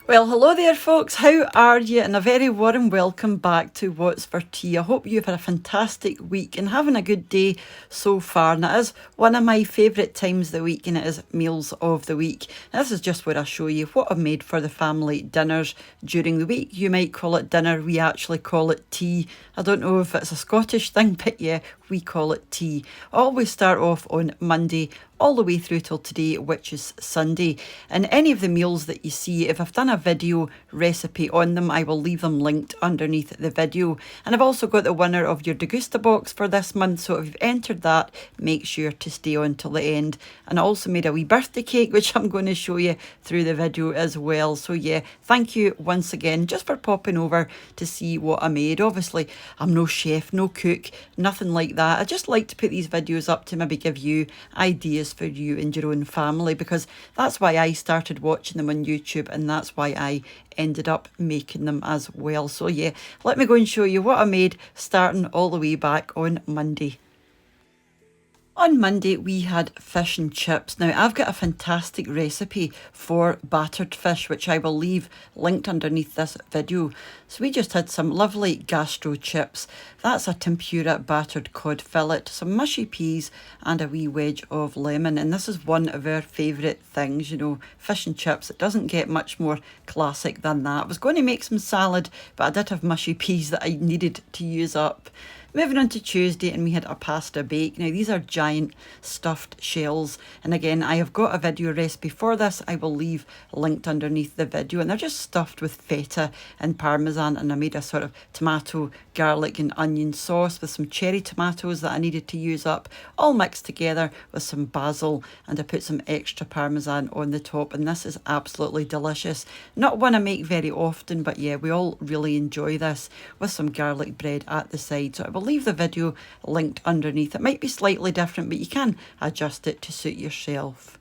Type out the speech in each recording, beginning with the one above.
Well, hello there folks, how are you? And a very warm welcome back to What's for Tea. I hope you've had a fantastic week and having a good day so far. And it is one of my favourite times of the week, and it is meals of the week. Now, this is just where I show you what I've made for the family dinners during the week. You might call it dinner, we actually call it tea. I don't know if it's a Scottish thing, but yeah, we call it tea. I always start off on Monday all the way through till today, which is Sunday. And any of the meals that you see, if I've done a video recipe on them, I will leave them linked underneath the video. And I've also got the winner of your Degustabox for this month, so if you've entered that, make sure to stay on till the end. And I also made a wee birthday cake, which I'm going to show you through the video as well. So yeah, thank you once again just for popping over to see what I made. Obviously, I'm no chef, no cook, nothing like that. I just like to put these videos up to maybe give you ideas for you and your own family, because that's why I started watching them on YouTube, and that's why I ended up making them as well. So yeah, let me go and show you what I made starting all the way back on Monday. On Monday, we had fish and chips. Now, I've got a fantastic recipe for battered fish, which I will leave linked underneath this video. So we just had some lovely gastro chips. That's a tempura battered cod fillet, some mushy peas, and a wee wedge of lemon. And this is one of our favourite things, you know, fish and chips. It doesn't get much more classic than that. I was going to make some salad, but I did have mushy peas that I needed to use up. Moving on to Tuesday, and we had a pasta bake. Now, these are giant stuffed shells, and again, I have got a video recipe for this. I will leave linked underneath the video, and they're just stuffed with feta and parmesan, and I made a sort of tomato, garlic and onion sauce with some cherry tomatoes that I needed to use up, all mixed together with some basil, and I put some extra parmesan on the top, and this is absolutely delicious. Not one I make very often, but yeah, we all really enjoy this with some garlic bread at the side. So I will leave the video linked underneath. It might be slightly different, but you can adjust it to suit yourself.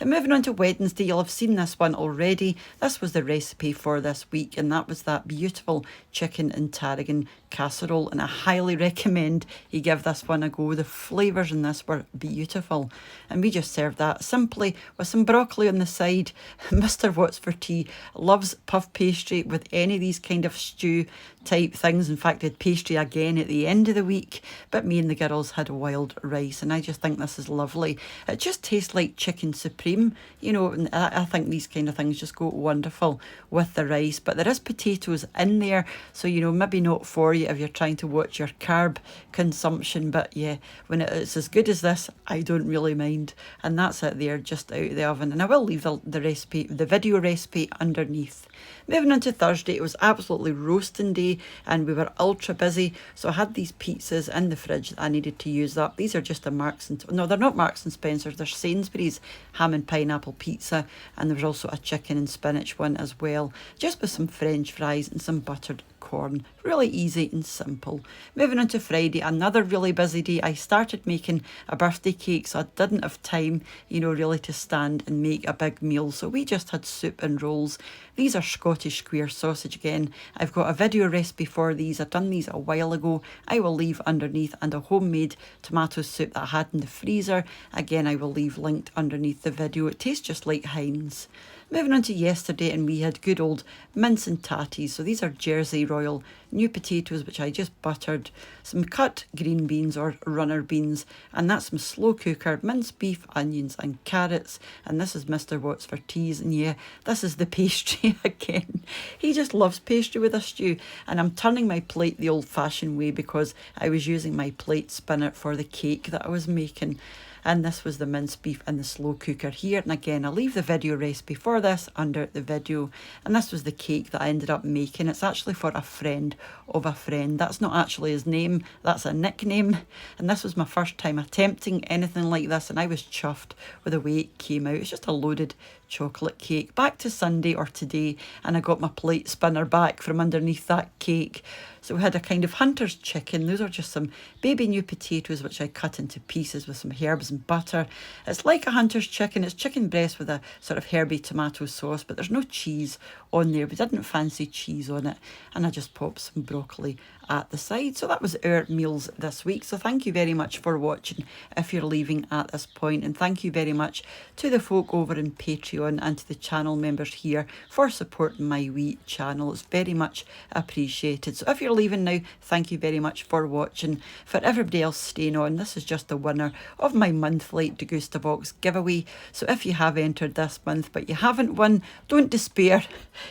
And moving on to Wednesday, you'll have seen this one already. This was the recipe for this week, and that was that beautiful chicken and tarragon casserole, and I highly recommend you give this one a go. The flavours in this were beautiful, and we just served that simply with some broccoli on the side. Mr. What's for Tea loves puff pastry with any of these kind of stew type things. In fact, I had pastry again at the end of the week, but me and the girls had wild rice, and I just think this is lovely. It just tastes like chicken supreme, you know, and I think these kind of things just go wonderful with the rice. But there is potatoes in there, so you know, maybe not for you if you're trying to watch your carb consumption, but yeah, when it's as good as this, I don't really mind. And that's it there, just out of the oven, and I will leave the recipe, the video recipe, underneath. Moving on to Thursday, it was absolutely roasting day, and we were ultra busy, so I had these pizzas in the fridge that I needed to use up. These are just a no, they're not Marks and Spencer's, they're Sainsbury's ham and pineapple pizza, and there was also a chicken and spinach one as well, just with some French fries and some buttered corn. Really easy and simple. Moving on to Friday, another really busy day. I started making a birthday cake, so I didn't have time, you know, really to stand and make a big meal, so we just had soup and rolls. These are Scottish square sausage again. I've got a video recipe for these. I've done these a while ago. I will leave underneath, and a homemade tomato soup that I had in the freezer. Again, I will leave linked underneath the video. It tastes just like Heinz. Moving on to yesterday, and we had good old mince and tatties. So these are Jersey Royal new potatoes, which I just buttered, some cut green beans or runner beans, and that's some slow cooker minced beef, onions and carrots. And this is Mr. What's for Teas, and yeah, this is the pastry again. He just loves pastry with a stew, and I'm turning my plate the old-fashioned way because I was using my plate spinner for the cake that I was making. And this was the minced beef in the slow cooker here. And again, I'll leave the video recipe for this under the video. And this was the cake that I ended up making. It's actually for a friend of a friend. That's not actually his name, that's a nickname. And this was my first time attempting anything like this, and I was chuffed with the way it came out. It's just a loaded chocolate cake. Back to Sunday, or today, and I got my plate spinner back from underneath that cake. So we had a kind of hunter's chicken. Those are just some baby new potatoes, which I cut into pieces with some herbs and butter. It's like a hunter's chicken. It's chicken breast with a sort of herby tomato sauce, but there's no cheese on there. We didn't fancy cheese on it. And I just popped some broccoli at the side. So that was our meals this week. So thank you very much for watching if you're leaving at this point, and thank you very much to the folk over in Patreon and to the channel members here for supporting my wee channel. It's very much appreciated. So if you're leaving now, thank you very much for watching. For everybody else staying on, this is just the winner of my monthly Degustabox giveaway. So if you have entered this month but you haven't won, don't despair.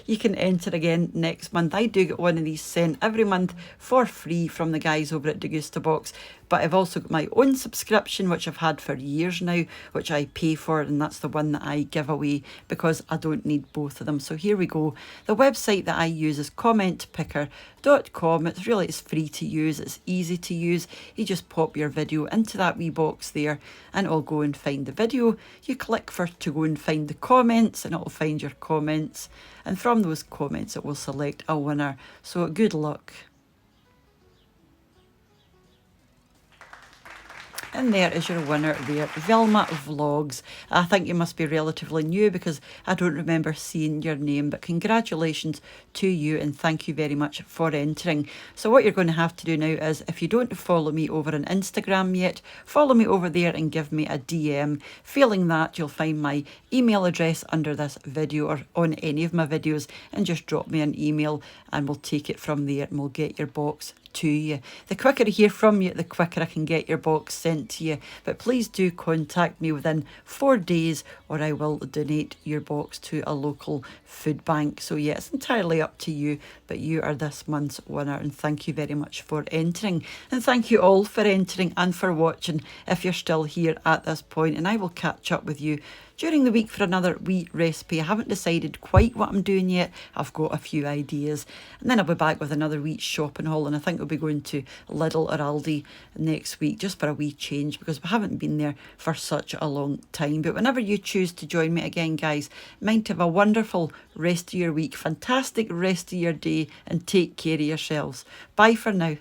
You can enter again next month. I do get one of these sent every month for free from the guys over at Degustabox. But I've also got my own subscription, which I've had for years now, which I pay for, and that's the one that I give away because I don't need both of them. So here we go. The website that I use is commentpicker.com. It's free to use, it's easy to use. You just pop your video into that wee box there and it'll go and find the video. You click to go and find the comments and it'll find your comments. And from those comments it will select a winner. So good luck. And there is your winner there, Velma Vlogs. I think you must be relatively new because I don't remember seeing your name, but congratulations to you and thank you very much for entering. So what you're going to have to do now is, if you don't follow me over on Instagram yet, follow me over there and give me a DM. Failing that, you'll find my email address under this video or on any of my videos, and just drop me an email and we'll take it from there and we'll get your box to you. The quicker I hear from you, the quicker I can get your box sent to you. But please do contact me within 4 days or I will donate your box to a local food bank. So yeah, it's entirely up to you, but you are this month's winner and thank you very much for entering. And thank you all for entering and for watching if you're still here at this point, and I will catch up with you during the week for another wee recipe. I haven't decided quite what I'm doing yet. I've got a few ideas. And then I'll be back with another wee shopping haul, and I think we'll be going to Lidl or Aldi next week just for a wee change because we haven't been there for such a long time. But whenever you choose to join me again, guys, mind to have a wonderful rest of your week, fantastic rest of your day, and take care of yourselves. Bye for now.